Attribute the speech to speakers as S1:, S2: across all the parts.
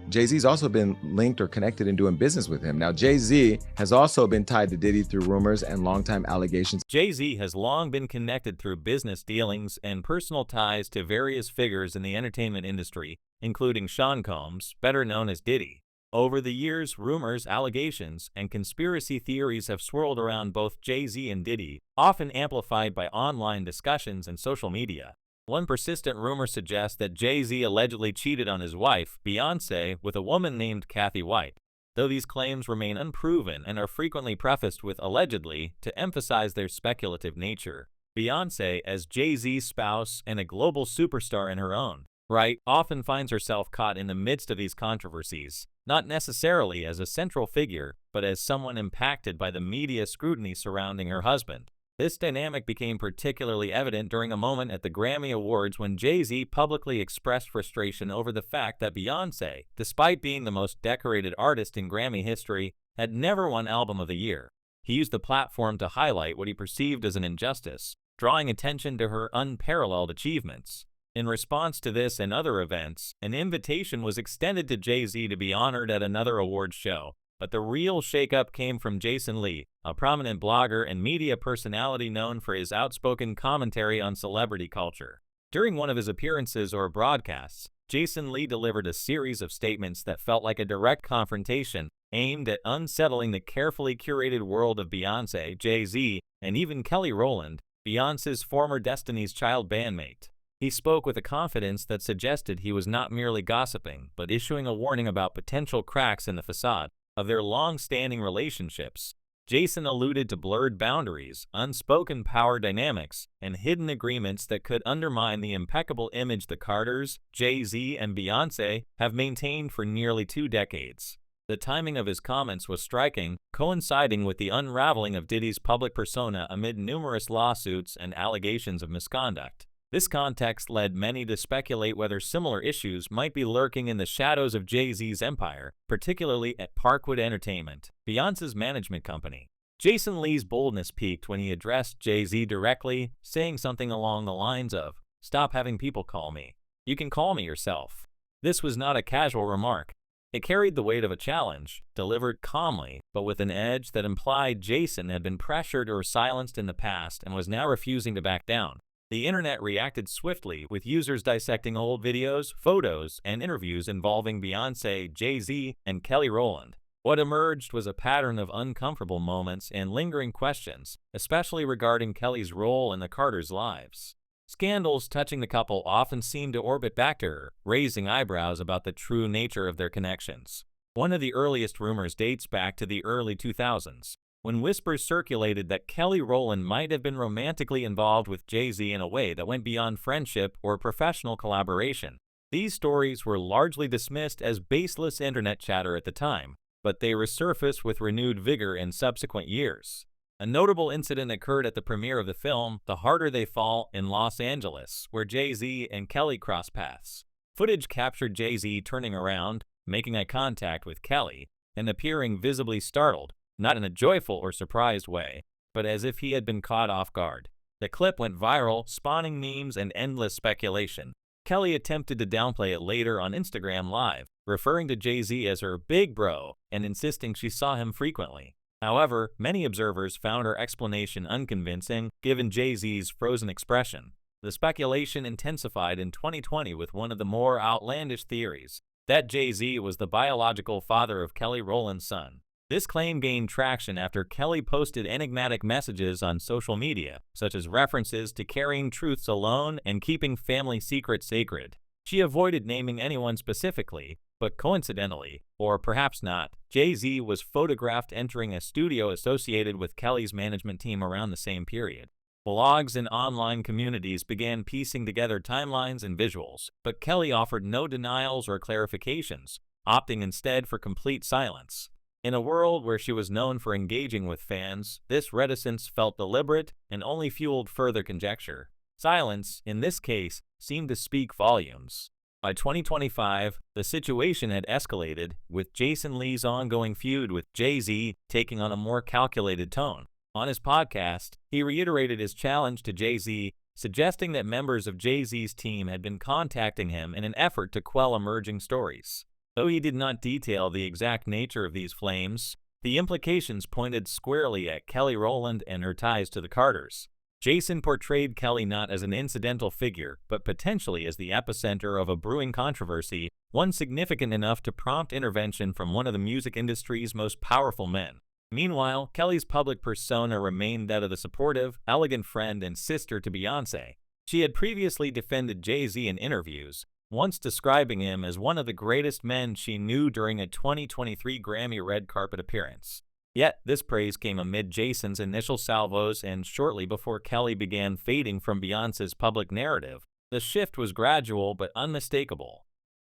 S1: Jay-Z's also been linked or connected in doing business with him. Now, Jay-Z has also been tied to Diddy through rumors and longtime allegations.
S2: Jay-Z has long been connected through business dealings and personal ties to various figures in the entertainment industry, including Sean Combs, better known as Diddy. Over the years, rumors, allegations, and conspiracy theories have swirled around both Jay-Z and Diddy, often amplified by online discussions and social media. One persistent rumor suggests that Jay-Z allegedly cheated on his wife, Beyoncé, with a woman named Kathy White, though these claims remain unproven and are frequently prefaced with allegedly to emphasize their speculative nature. Beyoncé, as Jay-Z's spouse and a global superstar in her own right, often finds herself caught in the midst of these controversies, not necessarily as a central figure, but as someone impacted by the media scrutiny surrounding her husband. This dynamic became particularly evident during a moment at the Grammy Awards when Jay-Z publicly expressed frustration over the fact that Beyoncé, despite being the most decorated artist in Grammy history, had never won Album of the Year. He used the platform to highlight what he perceived as an injustice, drawing attention to her unparalleled achievements. In response to this and other events, an invitation was extended to Jay-Z to be honored at another awards show, but the real shakeup came from Jason Lee, a prominent blogger and media personality known for his outspoken commentary on celebrity culture. During one of his appearances or broadcasts, Jason Lee delivered a series of statements that felt like a direct confrontation aimed at unsettling the carefully curated world of Beyoncé, Jay-Z, and even Kelly Rowland, Beyoncé's former Destiny's Child bandmate. He spoke with a confidence that suggested he was not merely gossiping, but issuing a warning about potential cracks in the facade of their long-standing relationships. Jason alluded to blurred boundaries, unspoken power dynamics, and hidden agreements that could undermine the impeccable image the Carters, Jay-Z, and Beyoncé have maintained for nearly 2 decades. The timing of his comments was striking, coinciding with the unraveling of Diddy's public persona amid numerous lawsuits and allegations of misconduct. This context led many to speculate whether similar issues might be lurking in the shadows of Jay-Z's empire, particularly at Parkwood Entertainment, Beyoncé's management company. Jason Lee's boldness peaked when he addressed Jay-Z directly, saying something along the lines of, "Stop having people call me. You can call me yourself." This was not a casual remark. It carried the weight of a challenge, delivered calmly, but with an edge that implied Jason had been pressured or silenced in the past and was now refusing to back down. The internet reacted swiftly, with users dissecting old videos, photos, and interviews involving Beyoncé, Jay-Z, and Kelly Rowland. What emerged was a pattern of uncomfortable moments and lingering questions, especially regarding Kelly's role in the Carters' lives. Scandals touching the couple often seemed to orbit back to her, raising eyebrows about the true nature of their connections. One of the earliest rumors dates back to the early 2000s. When whispers circulated that Kelly Rowland might have been romantically involved with Jay-Z in a way that went beyond friendship or professional collaboration. These stories were largely dismissed as baseless internet chatter at the time, but they resurfaced with renewed vigor in subsequent years. A notable incident occurred at the premiere of the film The Harder They Fall in Los Angeles, where Jay-Z and Kelly crossed paths. Footage captured Jay-Z turning around, making eye contact with Kelly, and appearing visibly startled, not in a joyful or surprised way, but as if he had been caught off guard. The clip went viral, spawning memes and endless speculation. Kelly attempted to downplay it later on Instagram Live, referring to Jay-Z as her big bro and insisting she saw him frequently. However, many observers found her explanation unconvincing, given Jay-Z's frozen expression. The speculation intensified in 2020 with one of the more outlandish theories, that Jay-Z was the biological father of Kelly Rowland's son. This claim gained traction after Kelly posted enigmatic messages on social media, such as references to carrying truths alone and keeping family secrets sacred. She avoided naming anyone specifically, but coincidentally, or perhaps not, Jay-Z was photographed entering a studio associated with Kelly's management team around the same period. Blogs and online communities began piecing together timelines and visuals, but Kelly offered no denials or clarifications, opting instead for complete silence. In a world where she was known for engaging with fans, this reticence felt deliberate and only fueled further conjecture. Silence, in this case, seemed to speak volumes. By 2025, the situation had escalated, with Jason Lee's ongoing feud with Jay-Z taking on a more calculated tone. On his podcast, he reiterated his challenge to Jay-Z, suggesting that members of Jay-Z's team had been contacting him in an effort to quell emerging stories. Though he did not detail the exact nature of these flames, the implications pointed squarely at Kelly Rowland and her ties to the Carters. Jason portrayed Kelly not as an incidental figure, but potentially as the epicenter of a brewing controversy, one significant enough to prompt intervention from one of the music industry's most powerful men. Meanwhile, Kelly's public persona remained that of the supportive, elegant friend and sister to Beyoncé. She had previously defended Jay-Z in interviews, once describing him as one of the greatest men she knew during a 2023 Grammy red carpet appearance. Yet, this praise came amid Jason's initial salvos and shortly before Kelly began fading from Beyoncé's public narrative. The shift was gradual but unmistakable.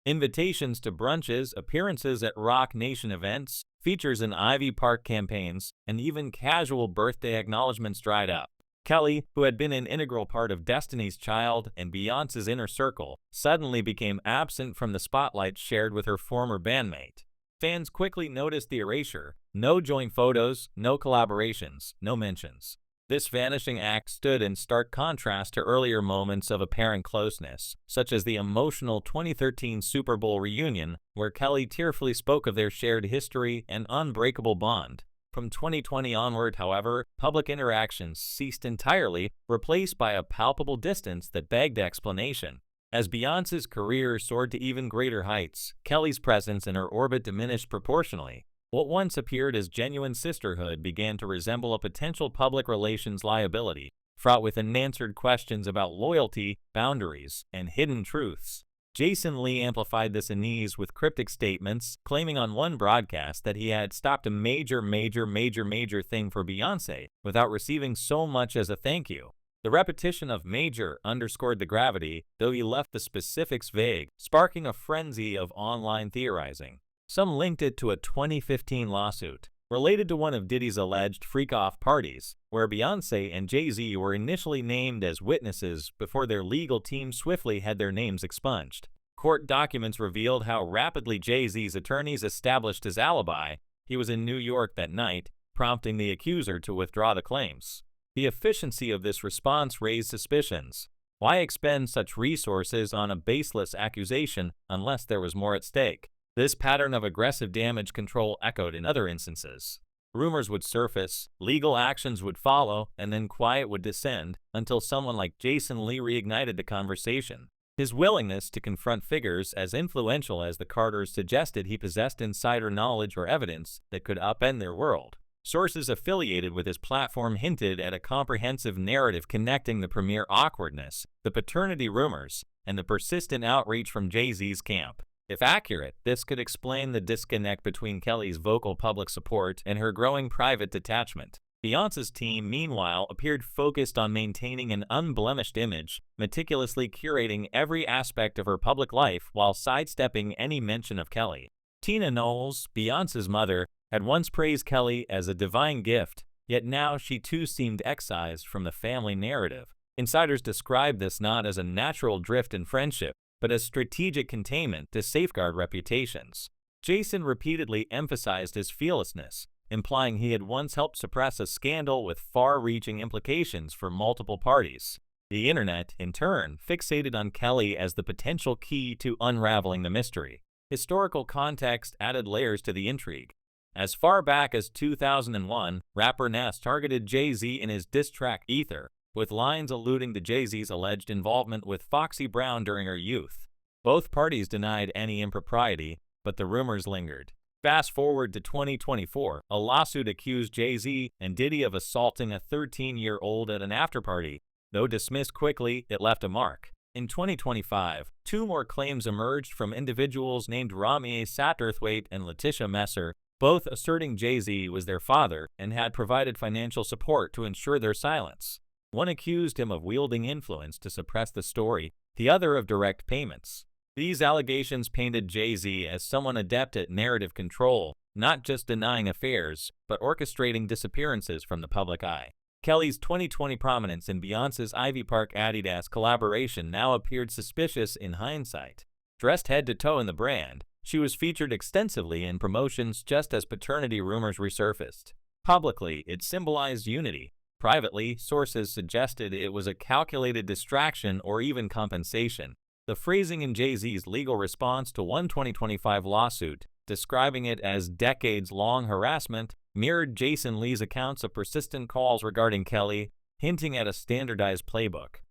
S2: Invitations to brunches, appearances at Rock Nation events, features in Ivy Park campaigns, and even casual birthday acknowledgments dried up. Kelly, who had been an integral part of Destiny's Child and Beyoncé's inner circle, suddenly became absent from the spotlight shared with her former bandmate. Fans quickly noticed the erasure. No joint photos, no collaborations, no mentions. This vanishing act stood in stark contrast to earlier moments of apparent closeness, such as the emotional 2013 Super Bowl reunion, where Kelly tearfully spoke of their shared history and unbreakable bond. From 2020 onward, however, public interactions ceased entirely, replaced by a palpable distance that begged explanation. As Beyoncé's career soared to even greater heights, Kelly's presence in her orbit diminished proportionally. What once appeared as genuine sisterhood began to resemble a potential public relations liability, fraught with unanswered questions about loyalty, boundaries, and hidden truths. Jason Lee amplified this unease with cryptic statements, claiming on one broadcast that he had stopped a major thing for Beyoncé without receiving so much as a thank you. The repetition of major underscored the gravity, though he left the specifics vague, sparking a frenzy of online theorizing. Some linked it to a 2015 lawsuit, related to one of Diddy's alleged freak-off parties, where Beyoncé and Jay-Z were initially named as witnesses before their legal team swiftly had their names expunged. Court documents revealed how rapidly Jay-Z's attorneys established his alibi. He was in New York that night, prompting the accuser to withdraw the claims. The efficiency of this response raised suspicions. Why expend such resources on a baseless accusation unless there was more at stake? This pattern of aggressive damage control echoed in other instances. Rumors would surface, legal actions would follow, and then quiet would descend until someone like Jason Lee reignited the conversation. His willingness to confront figures as influential as the Carters suggested he possessed insider knowledge or evidence that could upend their world. Sources affiliated with his platform hinted at a comprehensive narrative connecting the premier awkwardness, the paternity rumors, and the persistent outreach from Jay-Z's camp. If accurate, this could explain the disconnect between Kelly's vocal public support and her growing private detachment. Beyoncé's team, meanwhile, appeared focused on maintaining an unblemished image, meticulously curating every aspect of her public life while sidestepping any mention of Kelly. Tina Knowles, Beyoncé's mother, had once praised Kelly as a divine gift, yet now she too seemed excised from the family narrative. Insiders described this not as a natural drift in friendship, but as strategic containment to safeguard reputations. Jason repeatedly emphasized his fearlessness, implying he had once helped suppress a scandal with far-reaching implications for multiple parties. The internet, in turn, fixated on Kelly as the potential key to unraveling the mystery. Historical context added layers to the intrigue. As far back as 2001, rapper Nas targeted Jay-Z in his diss track Ether, with lines alluding to Jay-Z's alleged involvement with Foxy Brown during her youth. Both parties denied any impropriety, but the rumors lingered. Fast forward to 2024, a lawsuit accused Jay-Z and Diddy of assaulting a 13-year-old at an afterparty. Though dismissed quickly, it left a mark. In 2025, two more claims emerged from individuals named Rami Satterthwaite and Letitia Messer, both asserting Jay-Z was their father and had provided financial support to ensure their silence. One accused him of wielding influence to suppress the story, the other of direct payments. These allegations painted Jay-Z as someone adept at narrative control, not just denying affairs, but orchestrating disappearances from the public eye. Kelly's 2020 prominence in Beyoncé's Ivy Park Adidas collaboration now appeared suspicious in hindsight. Dressed head to toe in the brand, she was featured extensively in promotions just as paternity rumors resurfaced. Publicly, it symbolized unity. Privately, sources suggested it was a calculated distraction or even compensation. The phrasing in Jay-Z's legal response to one 2025 lawsuit, describing it as decades-long harassment, mirrored Jason Lee's accounts of persistent calls regarding Kelly, hinting at a standardized playbook.